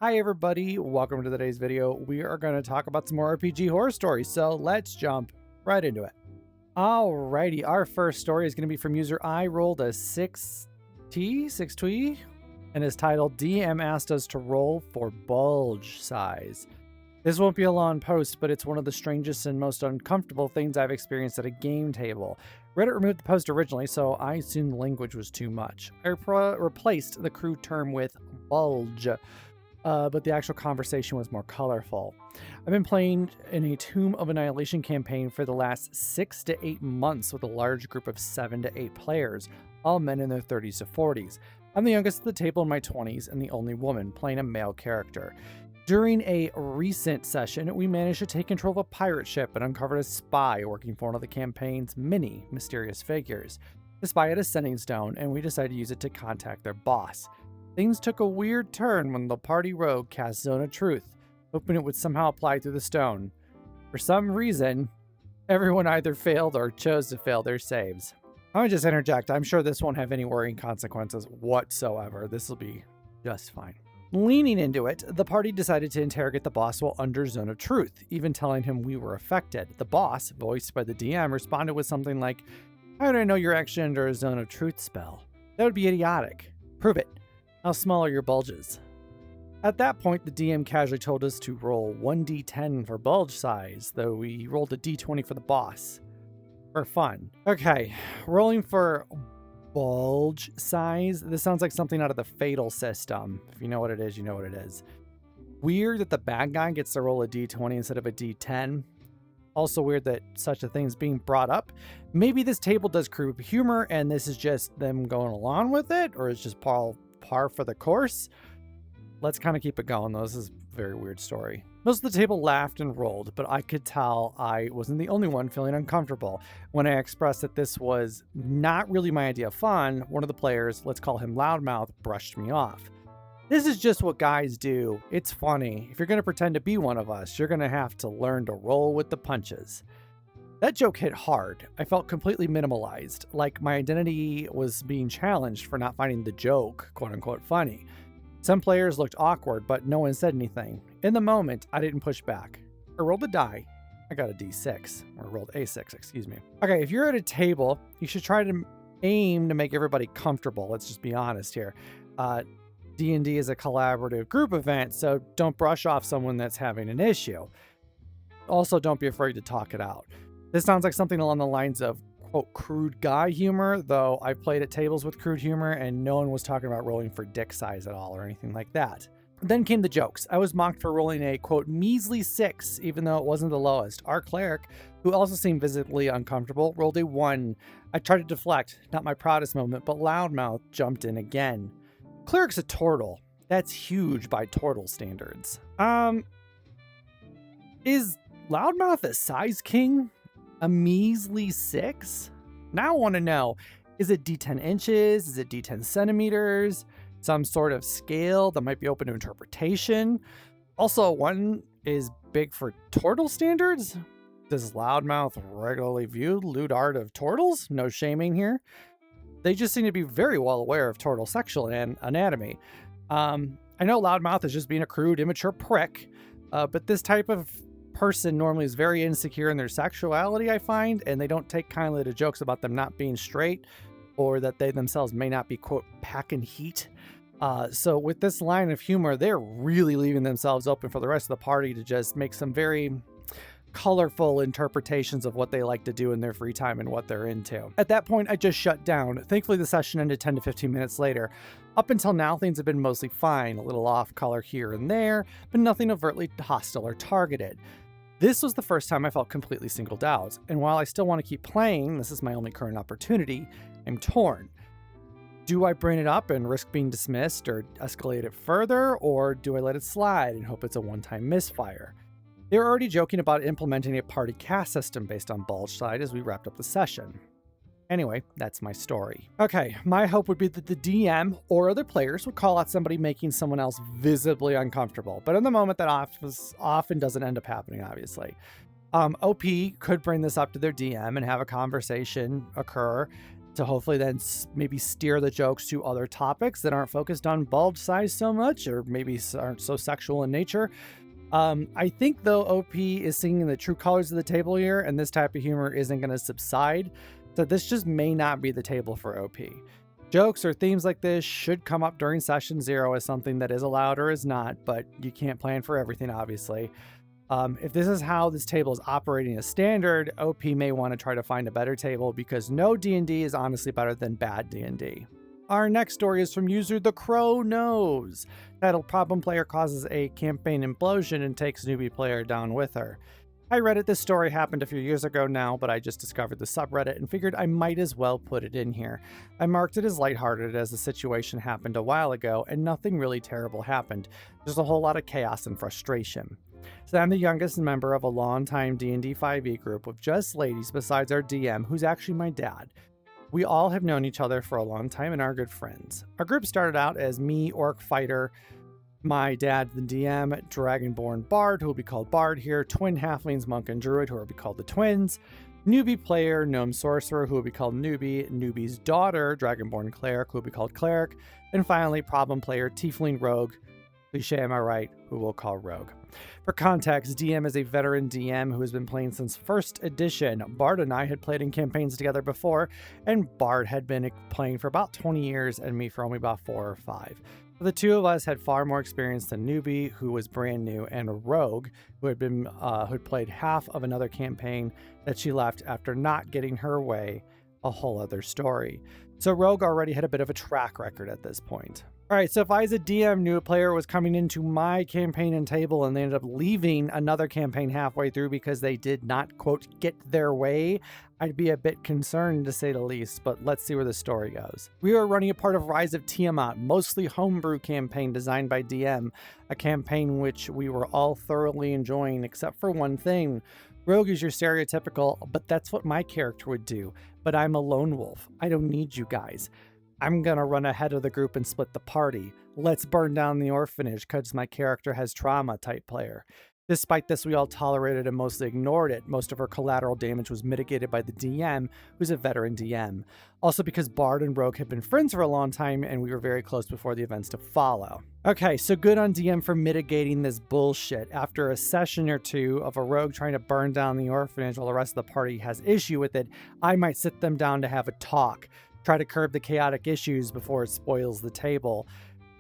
Hi everybody, welcome to today's video. We are going to talk about some more RPG horror stories, so let's jump right into it. Alrighty, our first story is going to be from user I rolled a 6T, and is titled DM asked us to roll for Bulge size. This won't be a long post, but it's one of the strangest and most uncomfortable things I've experienced at a game table. Reddit removed the post originally, so I assumed the language was too much. I replaced the crude term with bulge. But the actual conversation was more colorful. I've been playing in a Tomb of Annihilation campaign for the last 6 to 8 months with a large group of 7 to 8 players, all men in their 30s to 40s. I'm the youngest at the table in my 20s and the only woman, playing a male character. During a recent session, we managed to take control of a pirate ship and uncovered a spy working for one of the campaign's many mysterious figures. The spy had a sending stone, and we decided to use it to contact their boss. Things took a weird turn when the party rogue cast Zone of Truth, hoping it would somehow apply through the stone. For some reason, everyone either failed or chose to fail their saves. I'm gonna just interject, I'm sure this won't have any worrying consequences whatsoever. This will be just fine. Leaning into it, the party decided to interrogate the boss while under Zone of Truth, even telling him we were affected. The boss, voiced by the DM, responded with something like, "How do I know you're actually under a Zone of Truth spell? That would be idiotic. Prove it. How small are your bulges?" At that point, the DM casually told us to roll 1d10 for bulge size, though we rolled a d20 for the boss. For fun. Okay, rolling for bulge size. This sounds like something out of the Fatal system. If you know what it is, you know what it is. Weird that the bad guy gets to roll a d20 instead of a d10. Also weird that such a thing is being brought up. Maybe this table does crude humor and this is just them going along with it, or it's just par for the course. Let's kind of keep it going though. This is a very weird story. Most of the table laughed and rolled, but I could tell I wasn't the only one feeling uncomfortable. When I expressed that this was not really my idea of fun, one of the players, let's call him Loudmouth, brushed me off. "This is just what guys do. It's funny. If you're going to pretend to be one of us, you're going to have to learn to roll with the punches." That joke hit hard. I felt completely minimalized, like my identity was being challenged for not finding the joke, quote unquote, funny. Some players looked awkward, but no one said anything. In the moment, I didn't push back. I rolled a die. I got a d6, or rolled a6, excuse me. Okay, if you're at a table, you should try to aim to make everybody comfortable. Let's just be honest here. D&D is a collaborative group event, so don't brush off someone that's having an issue. Also, don't be afraid to talk it out. This sounds like something along the lines of, quote, crude guy humor, though I've played at tables with crude humor and no one was talking about rolling for dick size at all or anything like that. Then came the jokes. I was mocked for rolling a, quote, measly 6, even though it wasn't the lowest. Our cleric, who also seemed visibly uncomfortable, rolled a 1. I tried to deflect, not my proudest moment, but Loudmouth jumped in again. Cleric's a turtle. That's huge by turtle standards. Is Loudmouth a size king? A measly 6? Now I want to know, is it d10 inches? Is it d10 centimeters? Some sort of scale that might be open to interpretation? Also, 1 is big for turtle standards? Does Loudmouth regularly view lewd art of turtles? No shaming here. They just seem to be very well aware of turtle sexual anatomy. I know Loudmouth is just being a crude, immature prick, but this type of person normally is very insecure in their sexuality, I find, and they don't take kindly to jokes about them not being straight or that they themselves may not be, quote, packing heat. So with this line of humor, they're really leaving themselves open for the rest of the party to just make some very colorful interpretations of what they like to do in their free time and what they're into. At that point, I just shut down. Thankfully, the session ended 10 to 15 minutes later. Up until now, things have been mostly fine, a little off color here and there, but nothing overtly hostile or targeted. This was the first time I felt completely singled out, and while I still want to keep playing, this is my only current opportunity, I'm torn. Do I bring it up and risk being dismissed or escalate it further, or do I let it slide and hope it's a one-time misfire? They were already joking about implementing a party cast system based on bulge size as we wrapped up the session. Anyway, that's my story. Okay, my hope would be that the DM or other players would call out somebody making someone else visibly uncomfortable, but in the moment that often doesn't end up happening, obviously. OP could bring this up to their DM and have a conversation occur to hopefully then maybe steer the jokes to other topics that aren't focused on bulge size so much, or maybe aren't so sexual in nature. I think though OP is singing the true colors of the table here, and this type of humor isn't going to subside, so this just may not be the table for OP. Jokes or themes like this should come up during session 0 as something that is allowed or is not, but you can't plan for everything, obviously. If this is how this table is operating as standard, OP may want to try to find a better table, because no D&D is honestly better than bad D&D. Our next story is from user The Crow Knows. Titled Problem Player Causes a Campaign Implosion and Takes Newbie Player Down with Her. I read it. This story happened a few years ago now, but I just discovered the subreddit and figured I might as well put it in here. I marked it as lighthearted as the situation happened a while ago, and nothing really terrible happened. There's a whole lot of chaos and frustration. So I'm the youngest member of a long-time D&D 5e group of just ladies besides our DM, who's actually my dad. We all have known each other for a long time and are good friends. Our group started out as me, Orc Fighter, my dad, the DM, Dragonborn Bard, who will be called Bard here, Twin Halflings, Monk and Druid, who will be called the Twins, Newbie Player, Gnome Sorcerer, who will be called Newbie, Newbie's Daughter, Dragonborn Cleric, who will be called Cleric, and finally, Problem Player, Tiefling Rogue, cliché am I right, who we'll call Rogue. For context, DM is a veteran DM who has been playing since 1st edition. Bard and I had played in campaigns together before, and Bard had been playing for about 20 years and me for only about 4 or 5. The two of us had far more experience than Newbie, who was brand new, and Rogue, who had played half of another campaign that she left after not getting her way, a whole other story. So Rogue already had a bit of a track record at this point. Alright, so if I as a DM knew a player was coming into my campaign and table and they ended up leaving another campaign halfway through because they did not, quote, get their way, I'd be a bit concerned to say the least, but let's see where the story goes. We are running a part of Rise of Tiamat, mostly homebrew campaign designed by DM, a campaign which we were all thoroughly enjoying except for one thing. Rogue is your stereotypical, but that's what my character would do, but I'm a lone wolf. I don't need you guys. I'm gonna run ahead of the group and split the party. Let's burn down the orphanage because my character has trauma type player. Despite this, we all tolerated and mostly ignored it. Most of her collateral damage was mitigated by the DM, who's a veteran DM. Also because Bard and Rogue had been friends for a long time and we were very close before the events to follow. Okay, so good on DM for mitigating this bullshit. After a session or two of a Rogue trying to burn down the orphanage while the rest of the party has issue with it, I might sit them down to have a talk. Try to curb the chaotic issues before it spoils the table.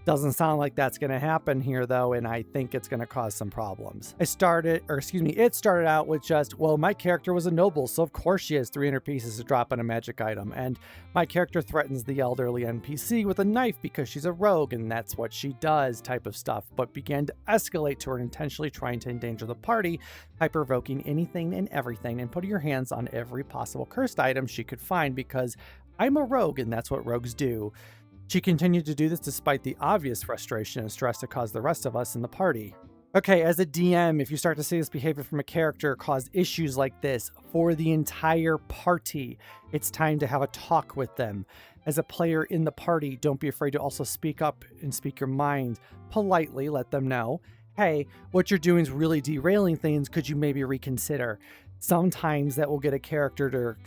Doesn't sound like that's going to happen here though, and I think it's going to cause some problems. It started out with just, well, my character was a noble, so of course she has 300 pieces to drop on a magic item, and my character threatens the elderly NPC with a knife because she's a rogue and that's what she does type of stuff, but began to escalate to her intentionally trying to endanger the party by provoking anything and everything and putting her hands on every possible cursed item she could find because I'm a rogue and that's what rogues do. She continued to do this despite the obvious frustration and stress it caused the rest of us in the party. Okay, as a DM, if you start to see this behavior from a character cause issues like this for the entire party, it's time to have a talk with them. As a player in the party, don't be afraid to also speak up and speak your mind. Politely let them know, hey, what you're doing is really derailing things, could you maybe reconsider? Sometimes that will get a character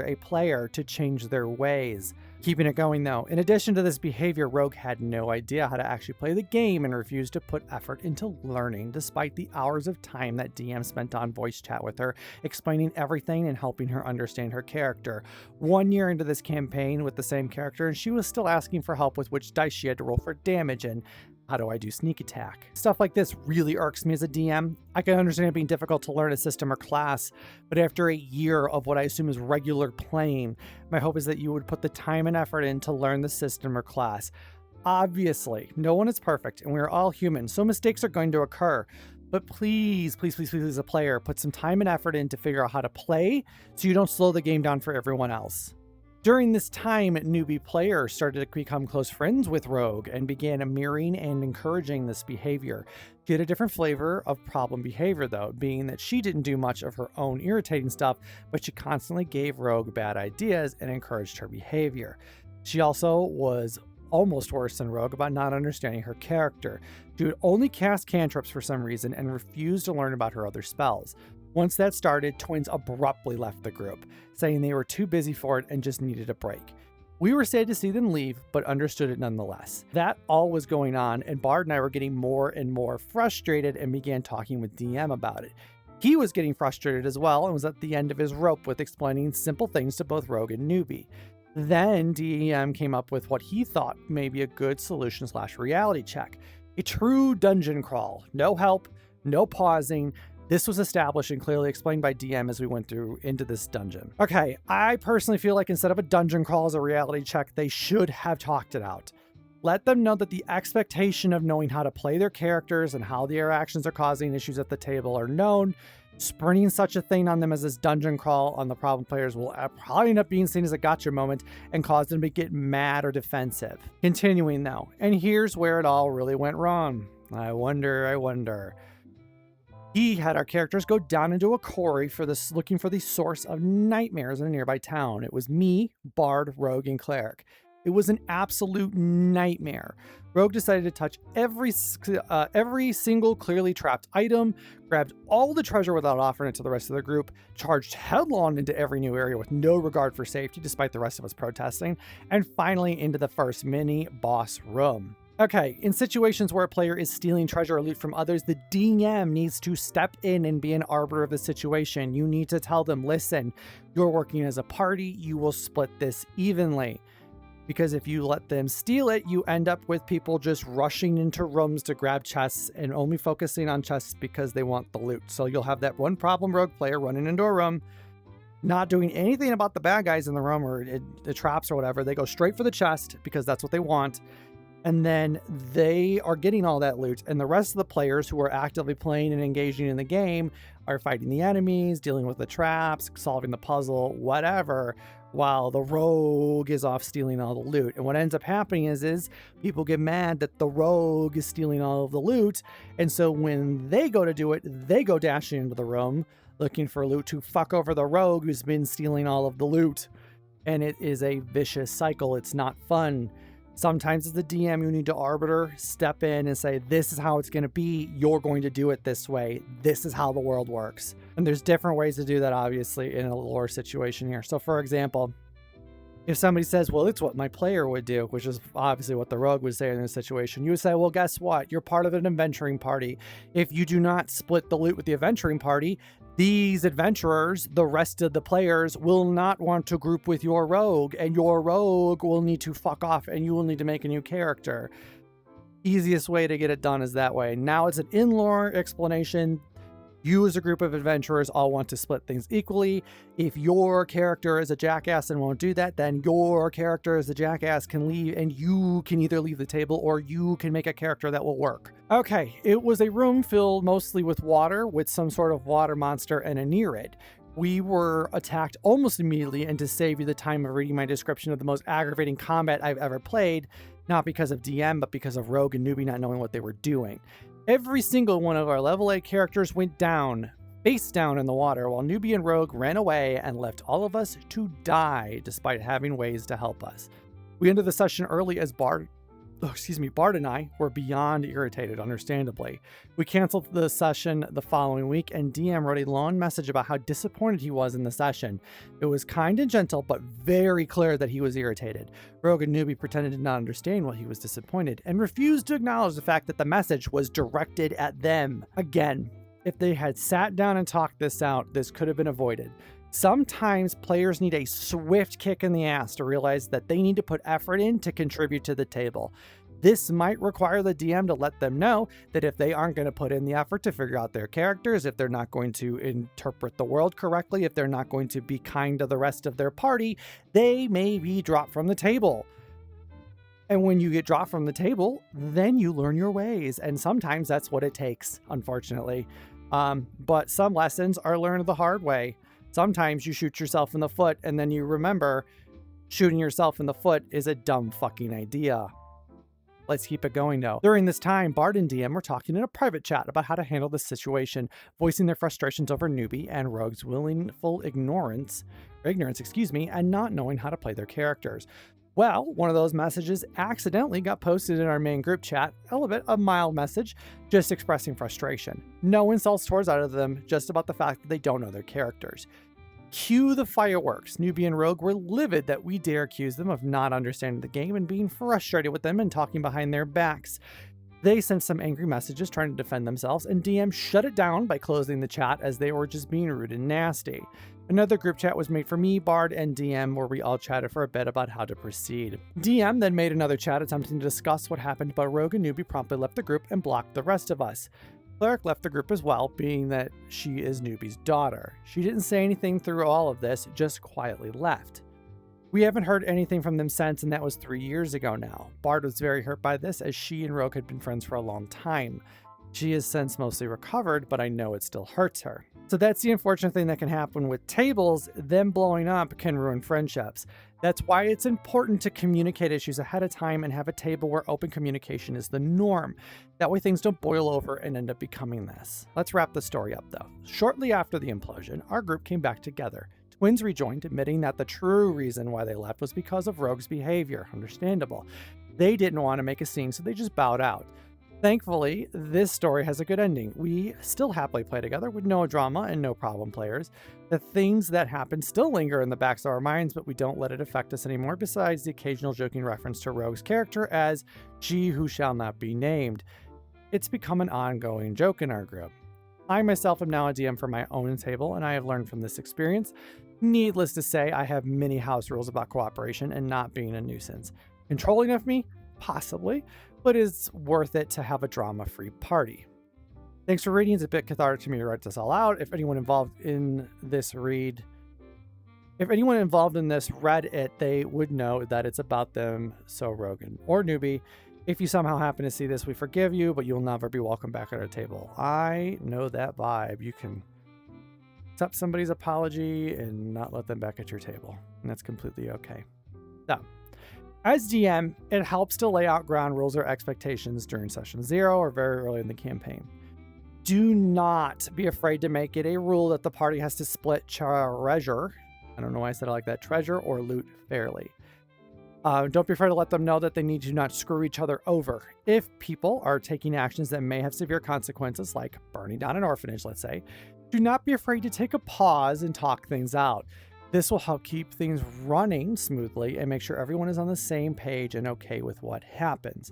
a player to change their ways. Keeping it going though, in addition to this behavior, Rogue had no idea how to actually play the game and refused to put effort into learning despite the hours of time that DM spent on voice chat with her, explaining everything and helping her understand her character. 1 year into this campaign with the same character, and she was still asking for help with which dice she had to roll for damage and how do I do sneak attack? Stuff like this really irks me as a DM. I can understand it being difficult to learn a system or class, but after a year of what I assume is regular playing, my hope is that you would put the time and effort in to learn the system or class. Obviously, no one is perfect and we're all human, so mistakes are going to occur. But please, as a player, put some time and effort in to figure out how to play so you don't slow the game down for everyone else. During this time, newbie players started to become close friends with Rogue and began mirroring and encouraging this behavior. She had a different flavor of problem behavior though, being that she didn't do much of her own irritating stuff, but she constantly gave Rogue bad ideas and encouraged her behavior. She also was almost worse than Rogue about not understanding her character. She would only cast cantrips for some reason and refused to learn about her other spells. Once that started, twins abruptly left the group, saying they were too busy for it and just needed a break. We were sad to see them leave, but understood it nonetheless. That all was going on, and Bard and I were getting more and more frustrated and began talking with DM about it. He was getting frustrated as well and was at the end of his rope with explaining simple things to both Rogue and Newbie. Then DM came up with what he thought may be a good solution/reality check. A true dungeon crawl. No help, no pausing. This was established and clearly explained by DM as we went through into this dungeon. Okay, I personally feel like instead of a dungeon crawl as a reality check, they should have talked it out. Let them know that the expectation of knowing how to play their characters and how their actions are causing issues at the table are known. Sprinting such a thing on them as this dungeon crawl on the problem players will probably end up being seen as a gotcha moment and cause them to get mad or defensive. Continuing though, and here's where it all really went wrong. I wonder. He had our characters go down into a quarry looking for the source of nightmares in a nearby town. It was me, Bard, Rogue, and Cleric. It was an absolute nightmare. Rogue decided to touch every single clearly trapped item, grabbed all the treasure without offering it to the rest of the group, charged headlong into every new area with no regard for safety despite the rest of us protesting, and finally into the first mini boss room. Okay, in situations where a player is stealing treasure or loot from others, the DM needs to step in and be an arbiter of the situation. You need to tell them, listen, you're working as a party, you will split this evenly. Because if you let them steal it, you end up with people just rushing into rooms to grab chests and only focusing on chests because they want the loot. So you'll have that one problem rogue player running into a room, not doing anything about the bad guys in the room or the traps or whatever. They go straight for the chest because that's what they want. And then they are getting all that loot. And the rest of the players who are actively playing and engaging in the game are fighting the enemies, dealing with the traps, solving the puzzle, whatever, while the rogue is off stealing all the loot. And what ends up happening is people get mad that the rogue is stealing all of the loot. And so when they go to do it, they go dashing into the room looking for loot to fuck over the rogue who's been stealing all of the loot. And it is a vicious cycle. It's not fun. Sometimes as the DM, you need to arbiter, step in and say, this is how it's going to be. You're going to do it this way. This is how the world works. And there's different ways to do that, obviously, in a lore situation here. So, for example, if somebody says, well, it's what my player would do, which is obviously what the rogue would say in this situation, you would say, well, guess what? You're part of an adventuring party. If you do not split the loot with the adventuring party, these adventurers, the rest of the players, will not want to group with your rogue, and your rogue will need to fuck off, and you will need to make a new character. Easiest way to get it done is that way. Now it's an in-lore explanation. You as a group of adventurers all want to split things equally. If your character is a jackass and won't do that, then your character as a jackass can leave, and you can either leave the table or you can make a character that will work. Okay, it was a room filled mostly with water, with some sort of water monster and a Nereid. We were attacked almost immediately, and to save you the time of reading my description of the most aggravating combat I've ever played, not because of DM, but because of Rogue and Newbie not knowing what they were doing. Every single one of our level 8 characters went down, face down in the water, while Newbie and Rogue ran away and left all of us to die despite having ways to help us. We ended the session early as Bard and I were beyond irritated, understandably. We canceled the session the following week, and DM wrote a long message about how disappointed he was in the session. It was kind and gentle, but very clear that he was irritated. Rogue and Newbie pretended to not understand why he was disappointed, and refused to acknowledge the fact that the message was directed at them. Again, if they had sat down and talked this out, this could have been avoided. Sometimes players need a swift kick in the ass to realize that they need to put effort in to contribute to the table. This might require the DM to let them know that if they aren't going to put in the effort to figure out their characters, if they're not going to interpret the world correctly, if they're not going to be kind to the rest of their party, they may be dropped from the table. And when you get dropped from the table, then you learn your ways. And sometimes that's what it takes, unfortunately. But some lessons are learned the hard way. Sometimes you shoot yourself in the foot, and then you remember shooting yourself in the foot is a dumb fucking idea. Let's keep it going though. During this time, Bard and DM were talking in a private chat about how to handle this situation, voicing their frustrations over Newbie and Rogue's willful ignorance, and not knowing how to play their characters. Well, one of those messages accidentally got posted in our main group chat, a mild message, just expressing frustration. No insults towards either of them, just about the fact that they don't know their characters. Cue the fireworks. Newbie and Rogue were livid that we dare accuse them of not understanding the game and being frustrated with them and talking behind their backs. They sent some angry messages trying to defend themselves, and DM shut it down by closing the chat as they were just being rude and nasty. Another group chat was made for me, Bard, and DM where we all chatted for a bit about how to proceed. DM then made another chat attempting to discuss what happened, but Rogue and Newbie promptly left the group and blocked the rest of us. Cleric left the group as well, being that she is Newbie's daughter. She didn't say anything through all of this, just quietly left. We haven't heard anything from them since, and that was 3 years ago now. Bard was very hurt by this, as she and Rogue had been friends for a long time. She has since mostly recovered, but I know it still hurts her. So that's the unfortunate thing that can happen with tables. Them blowing up can ruin friendships. That's why it's important to communicate issues ahead of time and have a table where open communication is the norm. That way things don't boil over and end up becoming this. Let's wrap the story up though. Shortly after the implosion, our group came back together. Twins rejoined, admitting that the true reason why they left was because of Rogue's behavior. Understandable. They didn't want to make a scene, so they just bowed out. Thankfully, this story has a good ending. We still happily play together with no drama and no problem players. The things that happen still linger in the backs of our minds, but we don't let it affect us anymore, besides the occasional joking reference to Rogue's character as she who shall not be named. It's become an ongoing joke in our group. I myself am now a DM for my own table, and I have learned from this experience. Needless to say, I have many house rules about cooperation and not being a nuisance. Controlling of me? Possibly, but it's worth it to have a drama-free party. Thanks for reading. It's a bit cathartic to me to write this all out. If anyone involved in this read it, they would know that it's about them. So Rogan or Newbie, if you somehow happen to see this, we forgive you, but you'll never be welcome back at our table. I know that vibe. You can accept somebody's apology and not let them back at your table, and that's completely okay. So, as DM, it helps to lay out ground rules or expectations during session 0 or very early in the campaign. Do not be afraid to make it a rule that the party has to split treasure. I don't know why I said it like that. Treasure or loot fairly. Don't be afraid to let them know that they need to not screw each other over. If people are taking actions that may have severe consequences, like burning down an orphanage, let's say, do not be afraid to take a pause and talk things out. This will help keep things running smoothly and make sure everyone is on the same page and okay with what happens.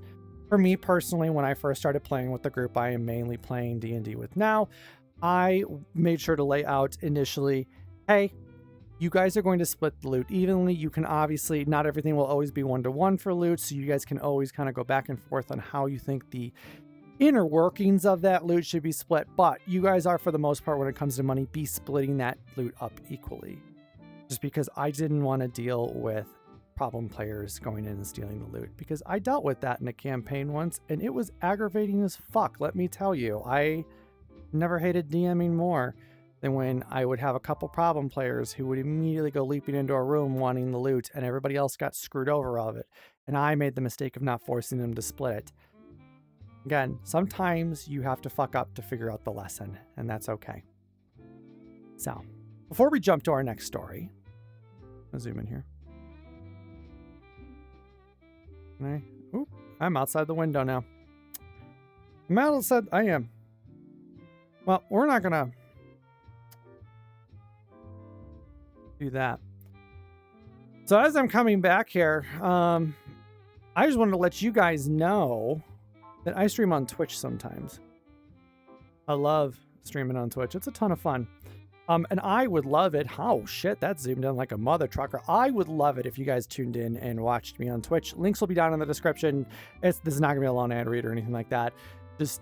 For me personally, when I first started playing with the group I am mainly playing D&D with now, I made sure to lay out initially, hey, you guys are going to split the loot evenly. You can obviously, not everything will always be 1-to-1 for loot, so you guys can always kind of go back and forth on how you think the inner workings of that loot should be split, but you guys are, for the most part, when it comes to money, be splitting that loot up equally. Just because I didn't want to deal with problem players going in and stealing the loot, because I dealt with that in a campaign once and it was aggravating as fuck. Let me tell you, I never hated DMing more than when I would have a couple problem players who would immediately go leaping into a room wanting the loot and everybody else got screwed over of it. And I made the mistake of not forcing them to split it. Again, sometimes you have to fuck up to figure out the lesson, and that's okay. So, before we jump to our next story, I'll zoom in here. I'm outside the window now. I'm outside. I am. Well, we're not gonna do that. So as I'm coming back here, I just wanted to let you guys know that I stream on Twitch sometimes. I love streaming on Twitch. It's a ton of fun. And I would love it. Oh shit, that zoomed in like a mother trucker. I would love it if you guys tuned in and watched me on Twitch. Links will be down in the description. This is not gonna be a long ad read or anything like that. Just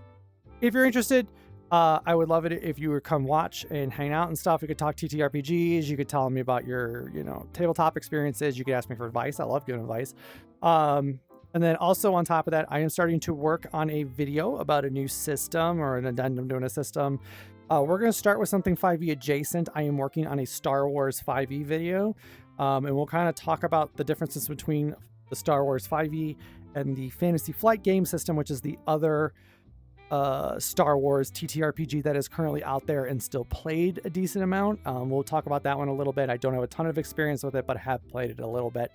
if you're interested, I would love it if you would come watch and hang out and stuff. You could talk TTRPGs. You could tell me about your, tabletop experiences. You could ask me for advice. I love giving advice. And then also on top of that, I am starting to work on a video about a new system or an addendum to a system. We're going to start with something 5e adjacent. I am working on a Star Wars 5e video, and we'll kind of talk about the differences between the Star Wars 5e and the Fantasy Flight game system, which is the other Star Wars TTRPG that is currently out there and still played a decent amount. We'll talk about that one a little bit. I don't have a ton of experience with it, but I have played it a little bit.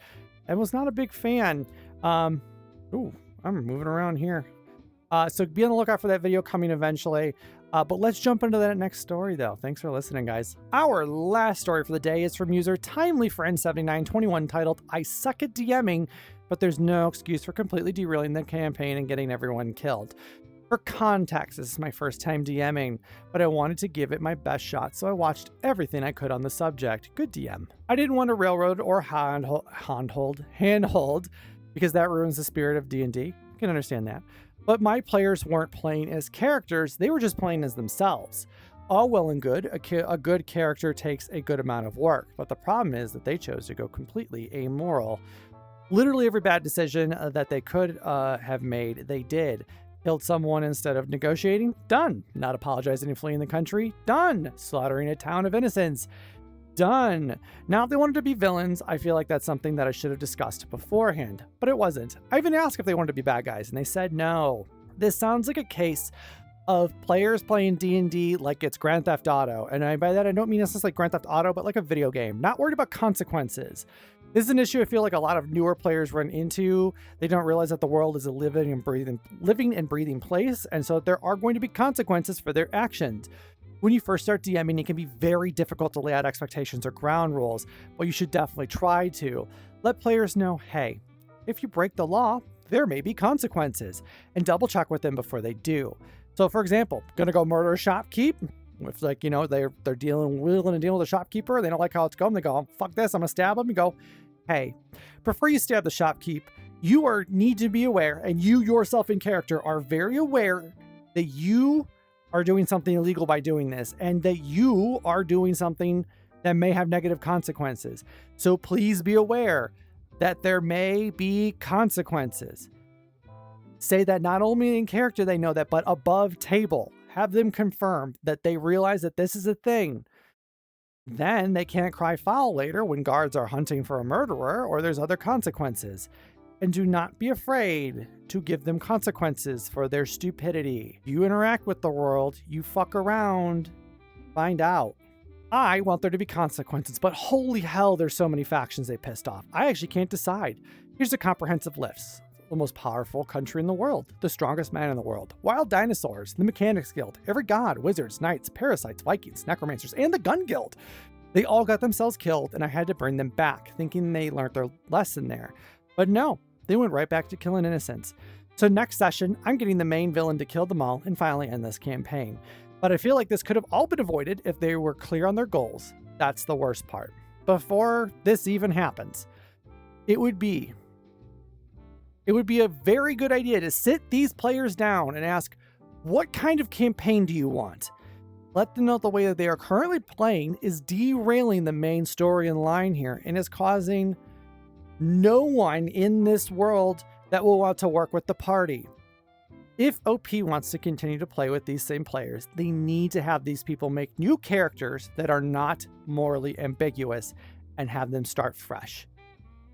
and was not a big fan. Ooh, I'm moving around here. So be on the lookout for that video coming eventually. But let's jump into that next story, though. Thanks for listening, guys. Our last story for the day is from user TimelyFriend7921 titled, I suck at DMing, but there's no excuse for completely derailing the campaign and getting everyone killed. For context, this is my first time DMing, but I wanted to give it my best shot, so I watched everything I could on the subject. Good DM. I didn't want to railroad or handhold, because that ruins the spirit of D&D. I can understand that. But my players weren't playing as characters, they were just playing as themselves. All well and good, a good character takes a good amount of work, but the problem is that they chose to go completely amoral. Literally every bad decision that they could have made, they did. Killed someone instead of negotiating? Done. Not apologizing and fleeing the country? Done. Slaughtering a town of innocents? Done. Now, if they wanted to be villains, I feel like that's something that I should have discussed beforehand, but it wasn't. I even asked if they wanted to be bad guys, and they said no. This sounds like a case of players playing D&D like it's Grand Theft Auto, and by that I don't mean necessarily Grand Theft Auto, but like a video game, not worried about consequences. This is an issue I feel like a lot of newer players run into. They don't realize that the world is a living and breathing place, and so there are going to be consequences for their actions. When you first start DMing, it can be very difficult to lay out expectations or ground rules, but you should definitely try to. Let players know, hey, if you break the law, there may be consequences, and double check with them before they do. So for example, gonna go murder a shopkeep? If like, you know, they're willing to deal with a shopkeeper, they don't like how it's going, they go, oh, fuck this, I'm gonna stab them. You go, hey, before you stab the shopkeep, you need to be aware, and you yourself in character are very aware that you are doing something illegal by doing this, and that you are doing something that may have negative consequences. So please be aware that there may be consequences. Say that not only in character they know that, but above table. Have them confirm that they realize that this is a thing. Then they can't cry foul later when guards are hunting for a murderer or there's other consequences. And do not be afraid to give them consequences for their stupidity. You interact with the world, you fuck around, find out. I want there to be consequences, but holy hell, there's so many factions they pissed off. I actually can't decide. Here's a comprehensive list. The most powerful country in the world, the strongest man in the world, wild dinosaurs, the Mechanics Guild, every god, wizards, knights, parasites, Vikings, necromancers, and the Gun Guild. They all got themselves killed, and I had to bring them back, thinking they learned their lesson there. But no, they went right back to killing innocents. So next session, I'm getting the main villain to kill them all and finally end this campaign. But I feel like this could have all been avoided if they were clear on their goals. That's the worst part. Before this even happens, it would be a very good idea to sit these players down and ask, what kind of campaign do you want? Let them know the way that they are currently playing is derailing the main story and line here and is causing no one in this world that will want to work with the party. If OP wants to continue to play with these same players, they need to have these people make new characters that are not morally ambiguous and have them start fresh.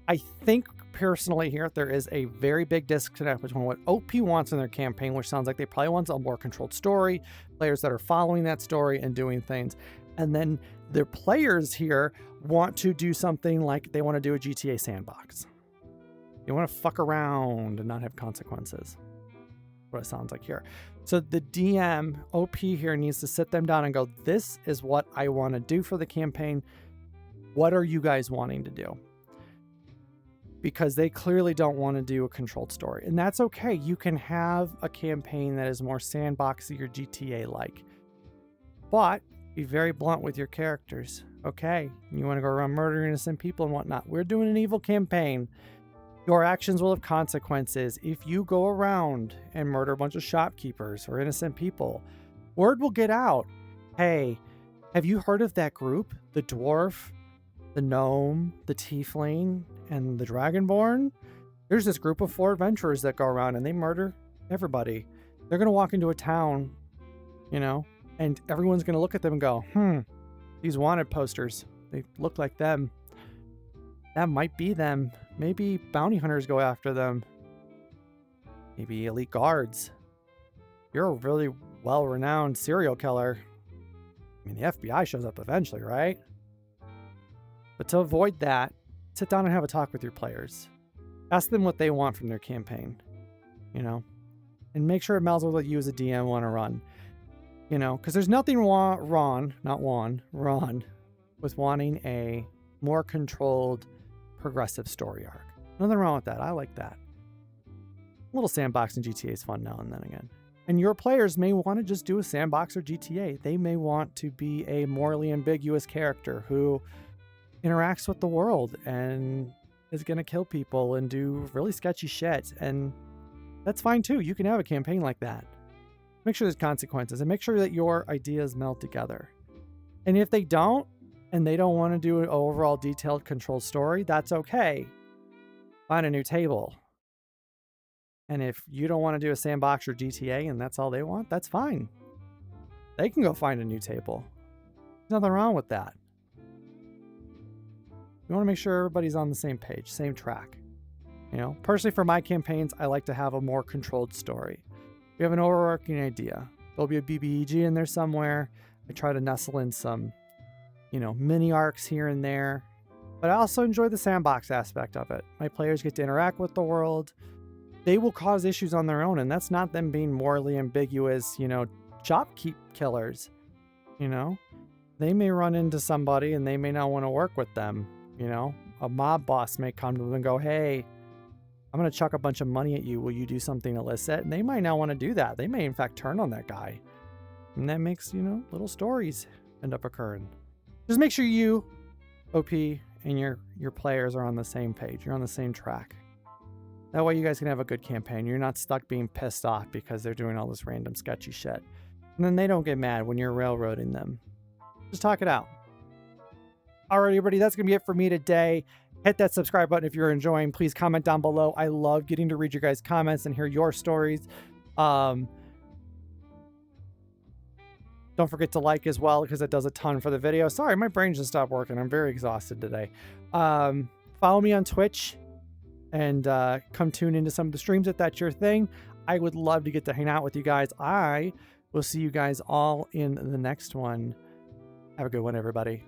I think personally here, there is a very big disconnect between what OP wants in their campaign, which sounds like they probably want a more controlled story, players that are following that story and doing things. And then their players here want to do something like they want to do a GTA sandbox. They want to fuck around and not have consequences. What it sounds like here. So the DM, OP here, needs to sit them down and go, this is what I want to do for the campaign. What are you guys wanting to do? Because they clearly don't want to do a controlled story. And that's okay. You can have a campaign that is more sandboxy or GTA-like. But be very blunt with your characters. Okay, you want to go around murdering innocent people and whatnot. We're doing an evil campaign. Your actions will have consequences. If you go around and murder a bunch of shopkeepers or innocent people, word will get out. Hey, have you heard of that group? The dwarf, the gnome, the tiefling, and the dragonborn? There's this group of 4 adventurers that go around and they murder everybody. They're going to walk into a town, you know, and everyone's going to look at them and go, these wanted posters, they look like them. That might be them. Maybe bounty hunters go after them. Maybe elite guards. You're a really well-renowned serial killer. I mean, the FBI shows up eventually, right? But to avoid that, sit down and have a talk with your players. Ask them what they want from their campaign, you know, and make sure it melds with what you as a DM want to run, you know, because there's nothing wrong with wanting a more controlled, progressive story arc. Nothing wrong with that. I like that. A little sandbox in GTA is fun now and then again. And your players may want to just do a sandbox or GTA. They may want to be a morally ambiguous character who interacts with the world and is going to kill people and do really sketchy shit. And that's fine too. You can have a campaign like that. Make sure there's consequences and make sure that your ideas meld together. And if they don't, and they don't want to do an overall detailed controlled story, that's okay. Find a new table. And if you don't want to do a sandbox or GTA and that's all they want, that's fine. They can go find a new table. There's nothing wrong with that. You want to make sure everybody's on the same page, same track. You know, personally for my campaigns, I like to have a more controlled story. We have an overarching idea. There'll be a BBEG in there somewhere. I try to nestle in some, you know, mini arcs here and there. But I also enjoy the sandbox aspect of it. My players get to interact with the world. They will cause issues on their own, and that's not them being morally ambiguous, you know, shopkeep killers. You know, they may run into somebody and they may not want to work with them. You know, a mob boss may come to them and go, hey, I'm going to chuck a bunch of money at you. Will you do something illicit? And they might not want to do that. They may, in fact, turn on that guy. And that makes, you know, little stories end up occurring. Just make sure you, OP, and your players are on the same page. You're on the same track. That way you guys can have a good campaign. You're not stuck being pissed off because they're doing all this random sketchy shit. And then they don't get mad when you're railroading them. Just talk it out. Alright, everybody, that's going to be it for me today. Hit that subscribe button if you're enjoying. Please comment down below. I love getting to read your guys' comments and hear your stories. Don't forget to like as well because it does a ton for the video. Sorry, my brain just stopped working. I'm very exhausted today. Follow me on Twitch and come tune into some of the streams if that's your thing. I would love to get to hang out with you guys. I will see you guys all in the next one. Have a good one, everybody.